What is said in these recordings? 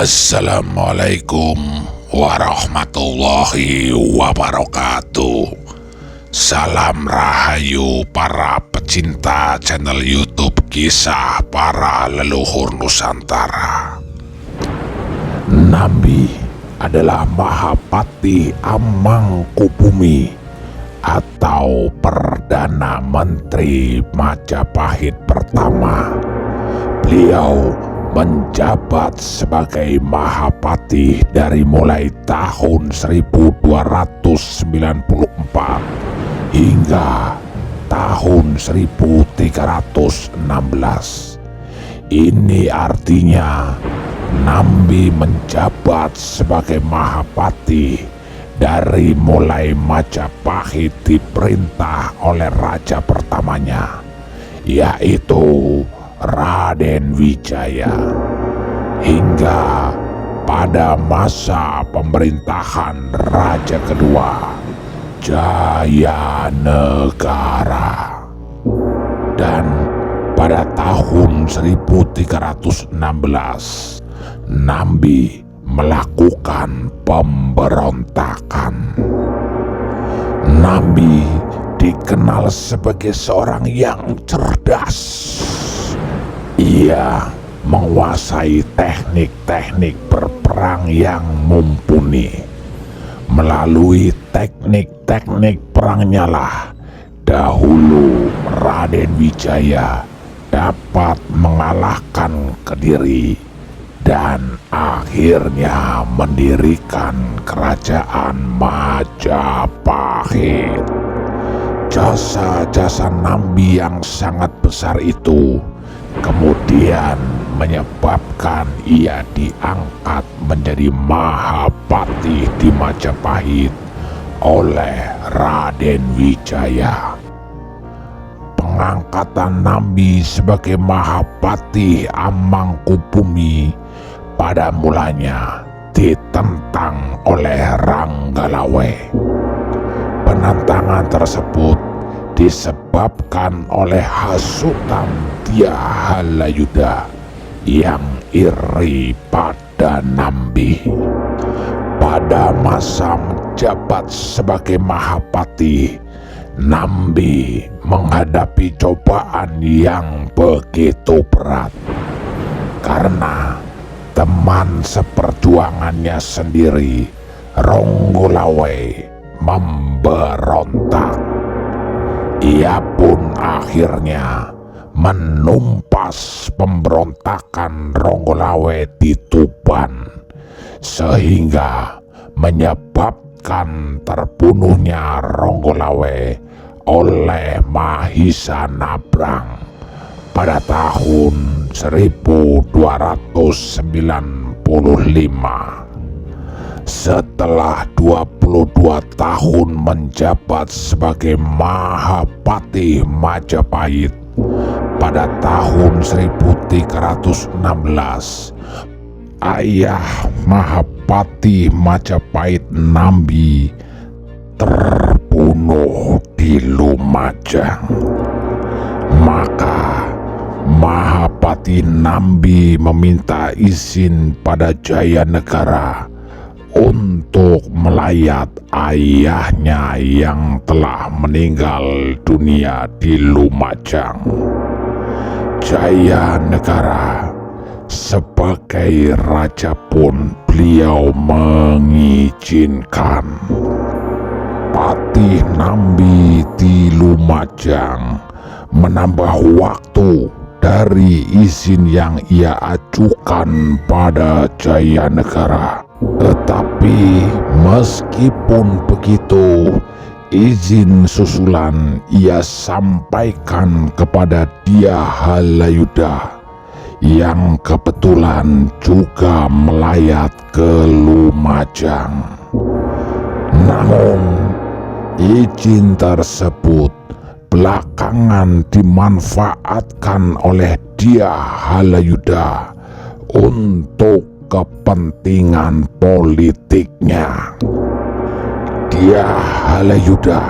Assalamualaikum warahmatullahi wabarakatuh. Salam rahayu para pecinta channel YouTube Kisah Para Leluhur Nusantara. Nambi adalah Mahapati Amangkubumi atau Perdana Menteri Majapahit pertama. Beliau menjabat sebagai Mahapati dari mulai tahun 1294 hingga tahun 1316. Ini artinya Nambi menjabat sebagai Mahapati dari mulai Majapahit diperintah oleh raja pertamanya, yaitu Raden Wijaya, hingga pada masa pemerintahan raja kedua Jayanegara. Dan pada tahun 1316 Nambi melakukan pemberontakan. Nambi dikenal sebagai seorang yang cerdas. Ia menguasai teknik-teknik berperang yang mumpuni. Melalui teknik-teknik perangnya lah dahulu Raden Wijaya dapat mengalahkan Kediri dan akhirnya mendirikan kerajaan Majapahit. Jasa-jasa Nambi yang sangat besar itu kemudian menyebabkan ia diangkat menjadi Mahapati di Majapahit oleh Raden Wijaya. Pengangkatan Nambi sebagai Mahapati Amangkubumi pada mulanya ditentang oleh Ranggalawe. Penentangan tersebut disebabkan oleh hasutan Tiahalayuda yang iri pada Nambi. Pada masa menjabat sebagai Mahapati, Nambi menghadapi cobaan yang begitu berat karena teman seperjuangannya sendiri, Ranggalawe, memberontak. Ia pun akhirnya menumpas pemberontakan Ranggalawe di Tuban, sehingga menyebabkan terbunuhnya Ranggalawe oleh Mahisa Nabrang pada tahun 1295. Setelah 22 tahun menjabat sebagai Mahapati Majapahit, pada tahun 1316 ayah Mahapati Majapahit Nambi terbunuh di Lumajang. Maka Mahapati Nambi meminta izin pada Jayanegara untuk melayat ayahnya yang telah meninggal dunia di Lumajang. Jayanegara sebagai raja pun beliau mengizinkan. Patih Nambi di Lumajang menambah waktu dari izin yang ia ajukan pada Jayanegara. Tetapi meskipun begitu, izin susulan ia sampaikan kepada Tiahalayuda yang kebetulan juga melayat ke Lumajang. Namun izin tersebut belakangan dimanfaatkan oleh Tiahalayuda untuk kepentingan politiknya. Tiahalayuda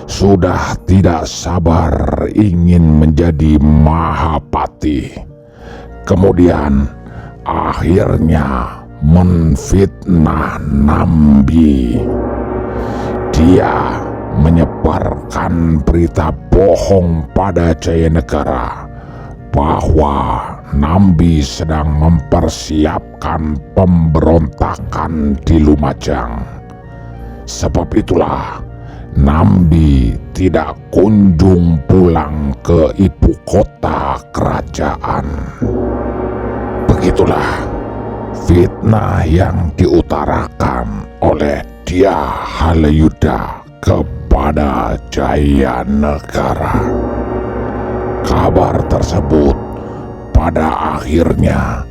sudah tidak sabar ingin menjadi Mahapati. Kemudian akhirnya menfitnah Nambi. Dia menyebarkan berita bohong pada Jayanegara bahwa Nambi sedang mempersiapkan pemberontakan di Lumajang. Sebab itulah Nambi tidak kunjung pulang ke ibu kota kerajaan. Begitulah fitnah yang diutarakan oleh Dyah Halayudha kepada Jayanegara. Kabar tersebut pada akhirnya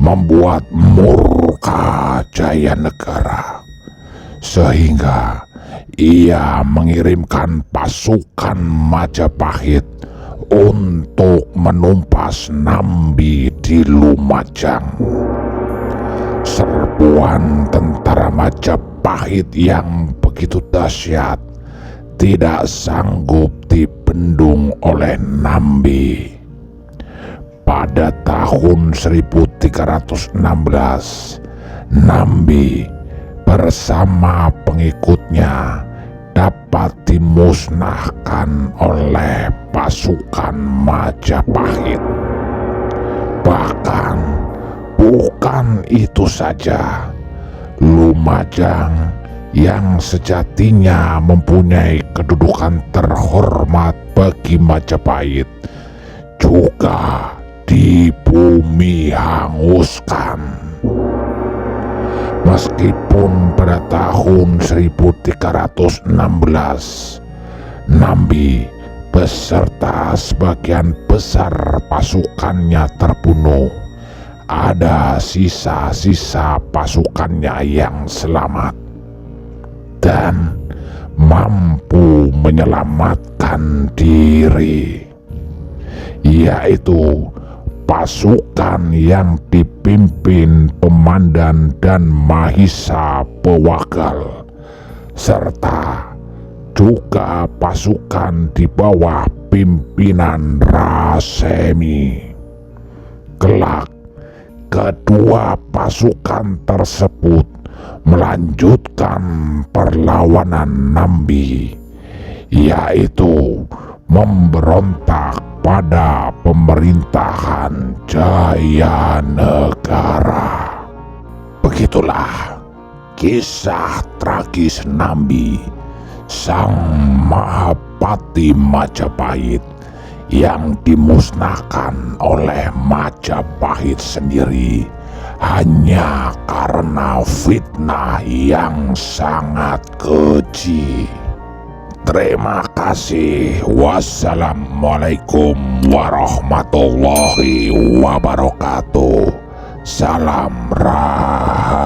membuat murka Jayanegara, sehingga ia mengirimkan pasukan Majapahit untuk menumpas Nambi di Lumajang. Serbuan tentara Majapahit yang begitu dahsyat tidak sanggup dibendung oleh Nambi. Pada tahun 1316, Nambi bersama pengikutnya dapat dimusnahkan oleh pasukan Majapahit. Bahkan bukan itu saja, Lumajang yang sejatinya mempunyai kedudukan terhormat bagi Majapahit juga dibumi hanguskan. Meskipun pada tahun 1316 Nambi beserta sebagian besar pasukannya terbunuh, ada sisa-sisa pasukannya yang selamat dan mampu menyelamatkan diri, yaitu pasukan yang dipimpin Pemandan dan Mahisa Pewagal, serta juga pasukan di bawah pimpinan Rasemi. Kelak, kedua pasukan tersebut melanjutkan perlawanan Nambi, yaitu memberontak pada pemerintahan Jayanegara. Begitulah kisah tragis Nambi, sang Mahapati Majapahit yang dimusnahkan oleh Majapahit sendiri hanya karena fitnah yang sangat keji. Terima kasih. Wassalamualaikum warahmatullahi wabarakatuh. Salam Rahayu.